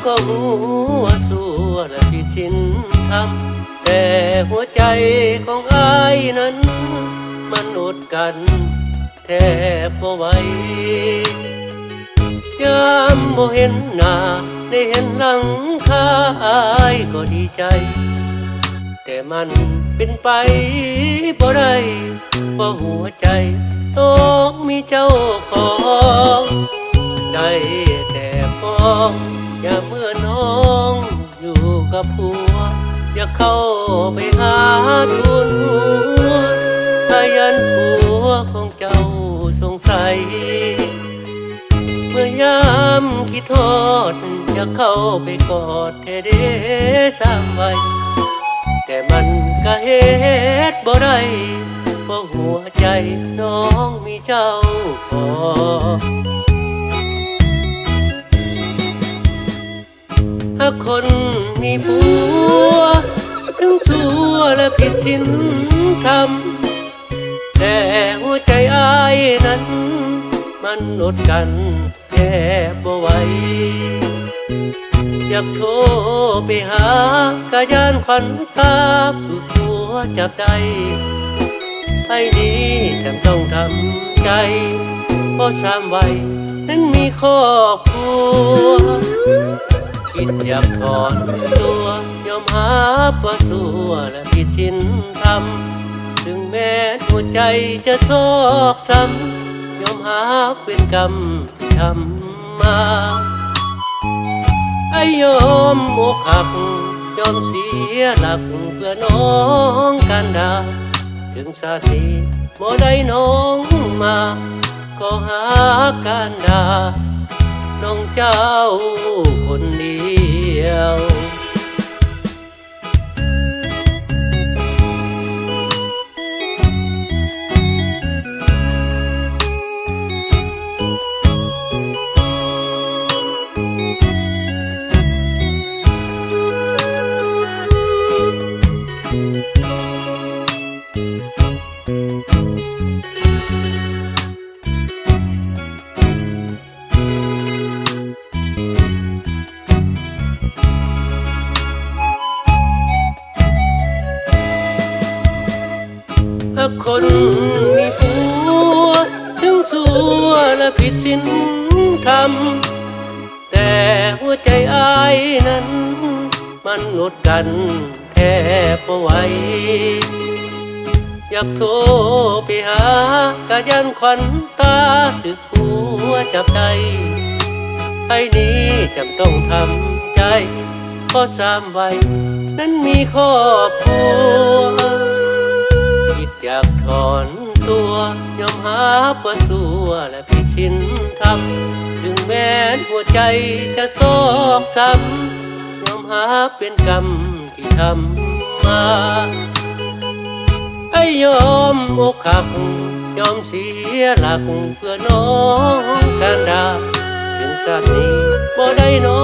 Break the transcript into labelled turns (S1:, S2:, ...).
S1: ก็หัวสัวและผิดศีลธรรมแต่หัวใจของอ้ายนั้นมันอดกันแทบบ่ไหวยามบ่เห็นหน้าได้เห็นหลังคาอ้ายก็ดีใจแต่มันเป็นไปบ่ได้เพราะหัวใจต้องมีเจ้าของได้แต่มองอย่าเมื่อน้องอยู่กับผัวอย่าเข้าไปหาทุนหัวถ้ายันผัวของเจ้าสงสัยเมื่อยามคิดทอดอย่าเข้าไปกอดเทเดสามไว้แต่มันก็เหตุบ่ได้เพราะหัวใจน้องมีเจ้าของหากคนมีผัวถึงสัวและผิดศีลธรรมแต่หัวใจอ้ายนั้นมันอดกันแทบบ่ไหวอยากโทรไปหากะยานขวัญตาผู้ผัวจับได้ไอ้นี้จำต้องทำใจเพราะสามวัยนั้นมีครอบครัวคิดอยากถอนตัวยอมหาว่าสัวและผิดศีลธรรมถึงแม้หัวใจจะโศกช้ำยอมหาเป็นกรรมที่ทำมาไอ้ยอมอกหักยอมเสียหลักเพื่อน้องกันดาถึงชาตินี้บ่ได้น้องมาก็หากันดาน้องเจ้าคนเดียวหากคนมีผัวถึงสัวและผิดศีลธรรมแต่หัวใจอ้ายนั้นมันอดกันแทบบ่ไหวอยากโทรไปหากะยันขวัญตาถึกผัวจับได้ไอ้นี้จำต้องทำใจเพราะสามวัยนั้นมีครอบครัวคิดอยากถอนตัวยอมหาว่าสัวและผิดศีลธรรมถึงแม้หัวใจจะโศกช้ำยอมหาเป็นกรรมที่ทำมาไอ้ยอมอกหักยอมเสียหลักเพื่อน้องกันดาถึงชาตินี้บ่ได้น้อ